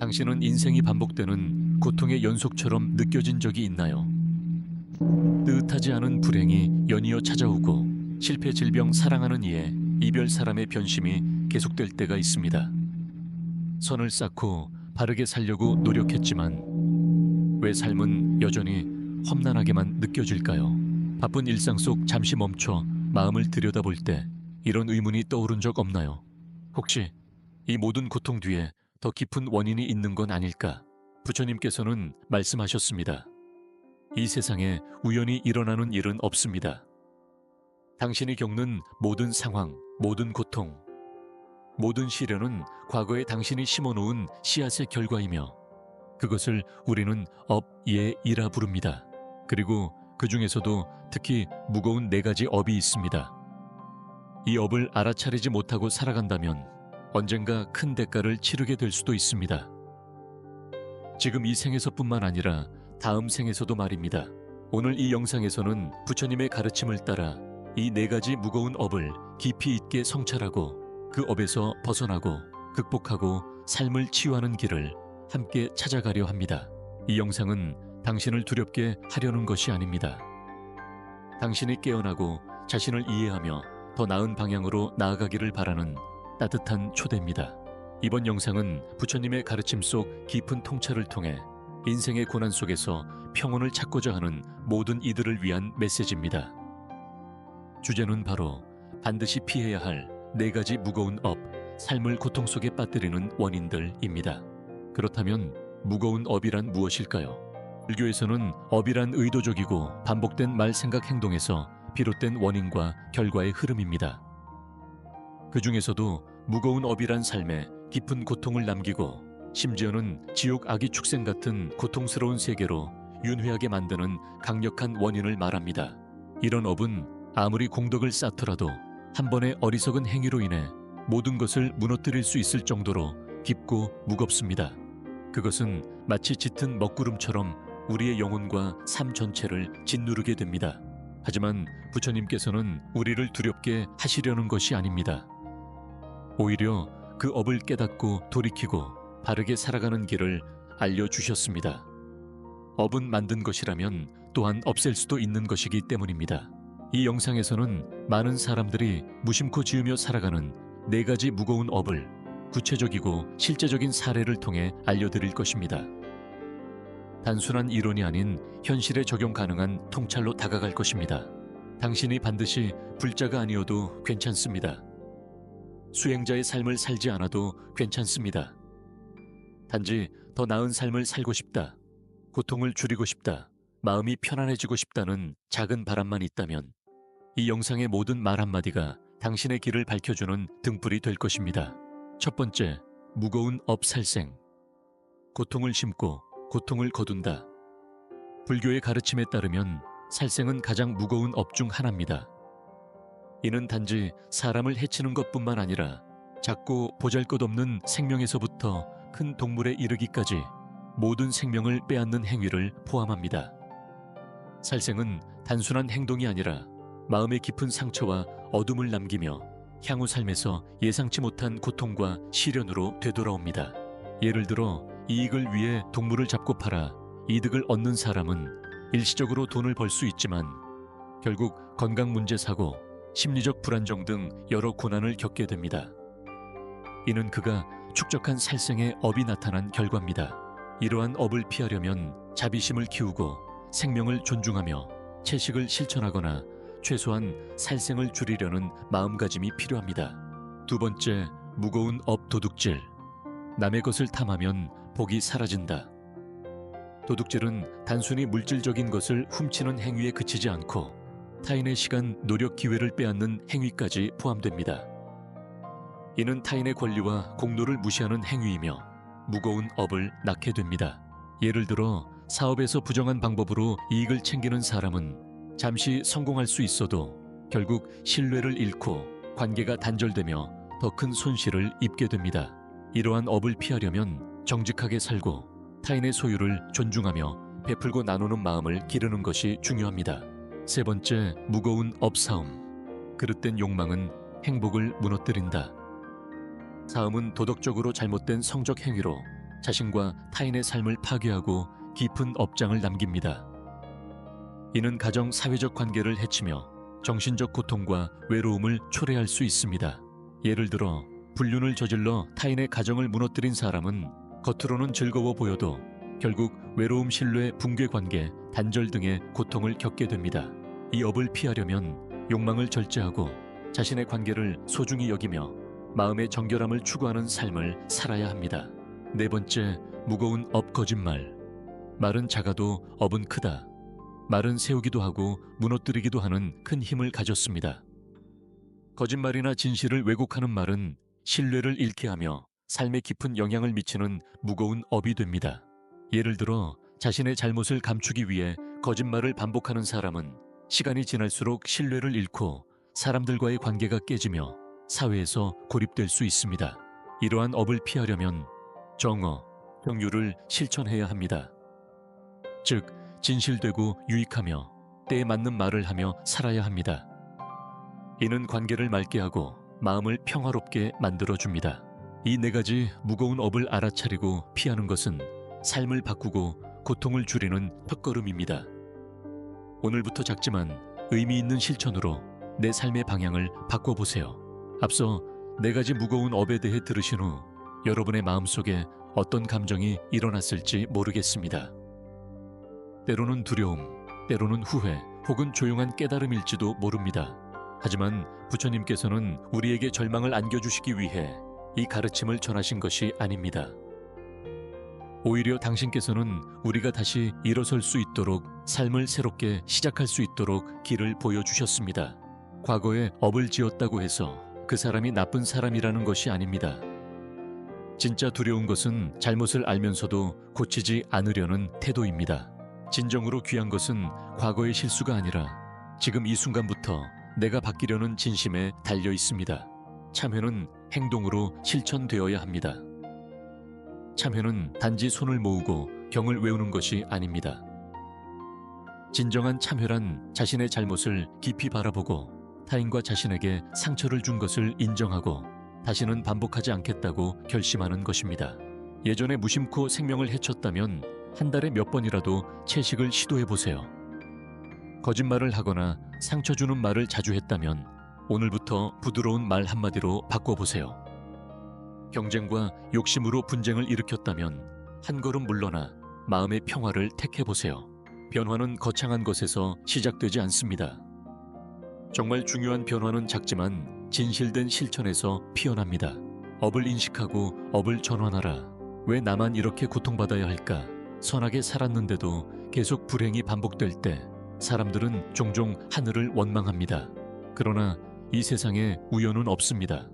당신은 인생이 반복되는 고통의 연속처럼 느껴진 적이 있나요? 뜻하지 않은 불행이 연이어 찾아오고 실패, 질병, 사랑하는 이에 이별, 사람의 변심이 계속될 때가 있습니다. 선을 쌓고 바르게 살려고 노력했지만 왜 삶은 여전히 험난하게만 느껴질까요? 바쁜 일상 속 잠시 멈춰 마음을 들여다볼 때 이런 의문이 떠오른 적 없나요? 혹시 이 모든 고통 뒤에 더 깊은 원인이 있는 건 아닐까? 부처님께서는 말씀하셨습니다. 이 세상에 우연히 일어나는 일은 없습니다. 당신이 겪는 모든 상황, 모든 고통, 모든 시련은 과거에 당신이 심어놓은 씨앗의 결과이며 그것을 우리는 업예이라 부릅니다. 그리고 그 중에서도 특히 무거운 네 가지 업이 있습니다. 이 업을 알아차리지 못하고 살아간다면 언젠가 큰 대가를 치르게 될 수도 있습니다. 지금 이 생에서뿐만 아니라 다음 생에서도 말입니다. 오늘 이 영상에서는 부처님의 가르침을 따라 이 네 가지 무거운 업을 깊이 있게 성찰하고 그 업에서 벗어나고 극복하고 삶을 치유하는 길을 함께 찾아가려 합니다. 이 영상은 당신을 두렵게 하려는 것이 아닙니다. 당신이 깨어나고 자신을 이해하며 더 나은 방향으로 나아가기를 바라는 따뜻한 초대입니다. 이번 영상은 부처님의 가르침 속 깊은 통찰을 통해 인생의 고난 속에서 평온을 찾고자 하는 모든 이들을 위한 메시지입니다. 주제는 바로 반드시 피해야 할 네 가지 무거운 업, 삶을 고통 속에 빠뜨리는 원인들입니다. 그렇다면 무거운 업이란 무엇일까요? 불교에서는 업이란 의도적이고 반복된 말, 생각, 행동에서 비롯된 원인과 결과의 흐름입니다. 그 중에서도 무거운 업이란 삶에 깊은 고통을 남기고 심지어는 지옥, 악의 축생 같은 고통스러운 세계로 윤회하게 만드는 강력한 원인을 말합니다. 이런 업은 아무리 공덕을 쌓더라도 한 번의 어리석은 행위로 인해 모든 것을 무너뜨릴 수 있을 정도로 깊고 무겁습니다. 그것은 마치 짙은 먹구름처럼 우리의 영혼과 삶 전체를 짓누르게 됩니다. 하지만 부처님께서는 우리를 두렵게 하시려는 것이 아닙니다. 오히려 그 업을 깨닫고 돌이키고 바르게 살아가는 길을 알려주셨습니다. 업은 만든 것이라면 또한 없앨 수도 있는 것이기 때문입니다. 이 영상에서는 많은 사람들이 무심코 지으며 살아가는 네 가지 무거운 업을 구체적이고 실제적인 사례를 통해 알려드릴 것입니다. 단순한 이론이 아닌 현실에 적용 가능한 통찰로 다가갈 것입니다. 당신이 반드시 불자가 아니어도 괜찮습니다. 수행자의 삶을 살지 않아도 괜찮습니다. 단지 더 나은 삶을 살고 싶다, 고통을 줄이고 싶다, 마음이 편안해지고 싶다는 작은 바람만 있다면 이 영상의 모든 말 한마디가 당신의 길을 밝혀주는 등불이 될 것입니다. 첫 번째, 무거운 업 살생. 고통을 심고 고통을 거둔다. 불교의 가르침에 따르면 살생은 가장 무거운 업 중 하나입니다. 이는 단지 사람을 해치는 것뿐만 아니라 작고 보잘것없는 생명에서부터 큰 동물에 이르기까지 모든 생명을 빼앗는 행위를 포함합니다. 살생은 단순한 행동이 아니라 마음의 깊은 상처와 어둠을 남기며 향후 삶에서 예상치 못한 고통과 시련으로 되돌아옵니다. 예를 들어 이익을 위해 동물을 잡고 팔아 이득을 얻는 사람은 일시적으로 돈을 벌 수 있지만 결국 건강 문제, 사고, 심리적 불안정 등 여러 고난을 겪게 됩니다. 이는 그가 축적한 살생의 업이 나타난 결과입니다. 이러한 업을 피하려면 자비심을 키우고 생명을 존중하며 채식을 실천하거나 최소한 살생을 줄이려는 마음가짐이 필요합니다. 두 번째, 무거운 업 도둑질. 남의 것을 탐하면 복이 사라진다. 도둑질은 단순히 물질적인 것을 훔치는 행위에 그치지 않고 타인의 시간, 노력, 기회를 빼앗는 행위까지 포함됩니다. 이는 타인의 권리와 공로를 무시하는 행위이며 무거운 업을 낳게 됩니다. 예를 들어 사업에서 부정한 방법으로 이익을 챙기는 사람은 잠시 성공할 수 있어도 결국 신뢰를 잃고 관계가 단절되며 더 큰 손실을 입게 됩니다. 이러한 업을 피하려면 정직하게 살고 타인의 소유를 존중하며 베풀고 나누는 마음을 기르는 것이 중요합니다. 세 번째, 무거운 업사움. 그릇된 욕망은 행복을 무너뜨린다. 사음은 도덕적으로 잘못된 성적 행위로 자신과 타인의 삶을 파괴하고 깊은 업장을 남깁니다. 이는 가정 사회적 관계를 해치며 정신적 고통과 외로움을 초래할 수 있습니다. 예를 들어 불륜을 저질러 타인의 가정을 무너뜨린 사람은 겉으로는 즐거워 보여도 결국 외로움, 신뢰, 붕괴 관계, 단절 등의 고통을 겪게 됩니다. 이 업을 피하려면 욕망을 절제하고 자신의 관계를 소중히 여기며 마음의 정결함을 추구하는 삶을 살아야 합니다. 네 번째, 무거운 업 거짓말. 말은 작아도 업은 크다. 말은 세우기도 하고 무너뜨리기도 하는 큰 힘을 가졌습니다. 거짓말이나 진실을 왜곡하는 말은 신뢰를 잃게 하며 삶에 깊은 영향을 미치는 무거운 업이 됩니다. 예를 들어 자신의 잘못을 감추기 위해 거짓말을 반복하는 사람은 시간이 지날수록 신뢰를 잃고 사람들과의 관계가 깨지며 사회에서 고립될 수 있습니다. 이러한 업을 피하려면 정어, 경유를 실천해야 합니다. 즉, 진실되고 유익하며 때에 맞는 말을 하며 살아야 합니다. 이는 관계를 맑게 하고 마음을 평화롭게 만들어줍니다. 이 네 가지 무거운 업을 알아차리고 피하는 것은 삶을 바꾸고 고통을 줄이는 첫걸음입니다. 오늘부터 작지만 의미 있는 실천으로 내 삶의 방향을 바꿔보세요. 앞서 네 가지 무거운 업에 대해 들으신 후 여러분의 마음속에 어떤 감정이 일어났을지 모르겠습니다. 때로는 두려움, 때로는 후회, 혹은 조용한 깨달음일지도 모릅니다. 하지만 부처님께서는 우리에게 절망을 안겨주시기 위해 이 가르침을 전하신 것이 아닙니다. 오히려 당신께서는 우리가 다시 일어설 수 있도록, 삶을 새롭게 시작할 수 있도록 길을 보여주셨습니다. 과거에 업을 지었다고 해서 그 사람이 나쁜 사람이라는 것이 아닙니다. 진짜 두려운 것은 잘못을 알면서도 고치지 않으려는 태도입니다. 진정으로 귀한 것은 과거의 실수가 아니라 지금 이 순간부터 내가 바뀌려는 진심에 달려 있습니다. 참회는 행동으로 실천되어야 합니다. 참회는 단지 손을 모으고 경을 외우는 것이 아닙니다. 진정한 참회란 자신의 잘못을 깊이 바라보고 타인과 자신에게 상처를 준 것을 인정하고 다시는 반복하지 않겠다고 결심하는 것입니다. 예전에 무심코 생명을 해쳤다면 한 달에 몇 번이라도 채식을 시도해보세요. 거짓말을 하거나 상처 주는 말을 자주 했다면 오늘부터 부드러운 말 한마디로 바꿔보세요. 경쟁과 욕심으로 분쟁을 일으켰다면 한 걸음 물러나 마음의 평화를 택해보세요. 변화는 거창한 것에서 시작되지 않습니다. 정말 중요한 변화는 작지만 진실된 실천에서 피어납니다. 업을 인식하고 업을 전환하라. 왜 나만 이렇게 고통받아야 할까? 선하게 살았는데도 계속 불행이 반복될 때 사람들은 종종 하늘을 원망합니다. 그러나 이 세상에 우연은 없습니다.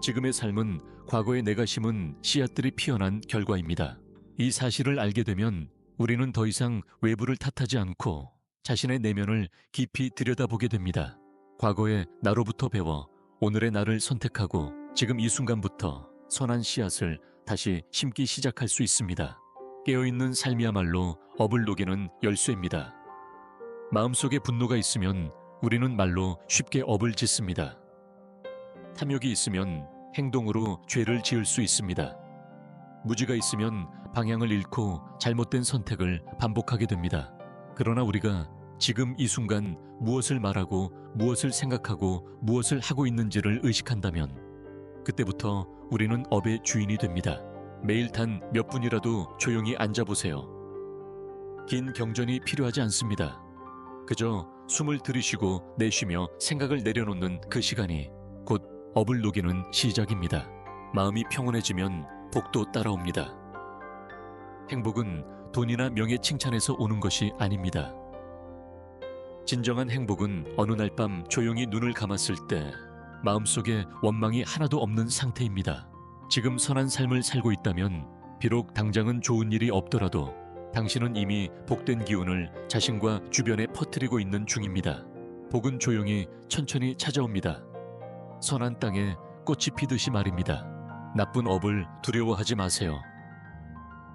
지금의 삶은 과거에 내가 심은 씨앗들이 피어난 결과입니다. 이 사실을 알게 되면 우리는 더 이상 외부를 탓하지 않고 자신의 내면을 깊이 들여다보게 됩니다. 과거의 나로부터 배워 오늘의 나를 선택하고 지금 이 순간부터 선한 씨앗을 다시 심기 시작할 수 있습니다. 깨어있는 삶이야말로 업을 녹이는 열쇠입니다. 마음속에 분노가 있으면 우리는 말로 쉽게 업을 짓습니다. 탐욕이 있으면 행동으로 죄를 지을 수 있습니다. 무지가 있으면 방향을 잃고 잘못된 선택을 반복하게 됩니다. 그러나 우리가 지금 이 순간 무엇을 말하고 무엇을 생각하고 무엇을 하고 있는지를 의식한다면 그때부터 우리는 업의 주인이 됩니다. 매일 단 몇 분이라도 조용히 앉아보세요. 긴 경전이 필요하지 않습니다. 그저 숨을 들이쉬고 내쉬며 생각을 내려놓는 그 시간이 곧 업을 녹이는 시작입니다. 마음이 평온해지면 복도 따라옵니다. 행복은 돈이나 명예 칭찬에서 오는 것이 아닙니다. 진정한 행복은 어느 날 밤 조용히 눈을 감았을 때 마음속에 원망이 하나도 없는 상태입니다. 지금 선한 삶을 살고 있다면 비록 당장은 좋은 일이 없더라도 당신은 이미 복된 기운을 자신과 주변에 퍼뜨리고 있는 중입니다. 복은 조용히 천천히 찾아옵니다. 선한 땅에 꽃이 피듯이 말입니다. 나쁜 업을 두려워하지 마세요.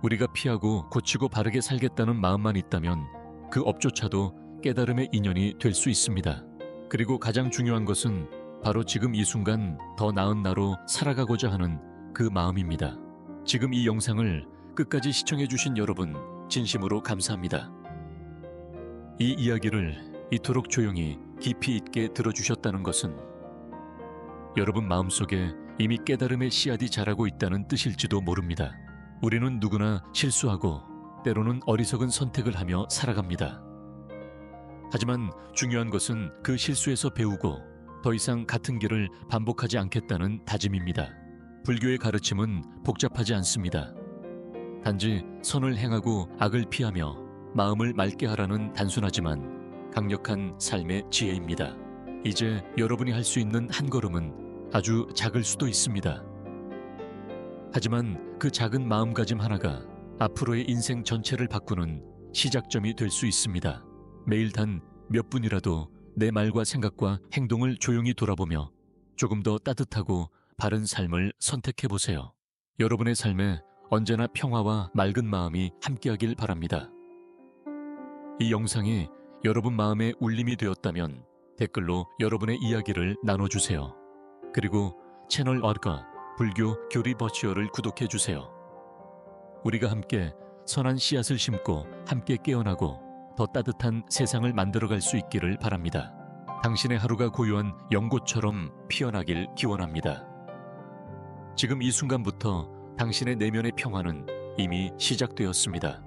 우리가 피하고 고치고 바르게 살겠다는 마음만 있다면 그 업조차도 깨달음의 인연이 될 수 있습니다. 그리고 가장 중요한 것은 바로 지금 이 순간 더 나은 나로 살아가고자 하는 그 마음입니다. 지금 이 영상을 끝까지 시청해주신 여러분 진심으로 감사합니다. 이 이야기를 이토록 조용히 깊이 있게 들어주셨다는 것은 여러분 마음속에 이미 깨달음의 씨앗이 자라고 있다는 뜻일지도 모릅니다. 우리는 누구나 실수하고 때로는 어리석은 선택을 하며 살아갑니다. 하지만 중요한 것은 그 실수에서 배우고 더 이상 같은 길을 반복하지 않겠다는 다짐입니다. 불교의 가르침은 복잡하지 않습니다. 단지 선을 행하고 악을 피하며 마음을 맑게 하라는 단순하지만 강력한 삶의 지혜입니다. 이제 여러분이 할 수 있는 한 걸음은 아주 작을 수도 있습니다. 하지만 그 작은 마음가짐 하나가 앞으로의 인생 전체를 바꾸는 시작점이 될 수 있습니다. 매일 단 몇 분이라도 내 말과 생각과 행동을 조용히 돌아보며 조금 더 따뜻하고 바른 삶을 선택해 보세요. 여러분의 삶에 언제나 평화와 맑은 마음이 함께하길 바랍니다. 이 영상이 여러분 마음에 울림이 되었다면 댓글로 여러분의 이야기를 나눠주세요. 그리고 채널 어가 불교 교리 버추어를 구독해 주세요. 우리가 함께 선한 씨앗을 심고 함께 깨어나고 더 따뜻한 세상을 만들어갈 수 있기를 바랍니다. 당신의 하루가 고요한 연꽃처럼 피어나길 기원합니다. 지금 이 순간부터 당신의 내면의 평화는 이미 시작되었습니다.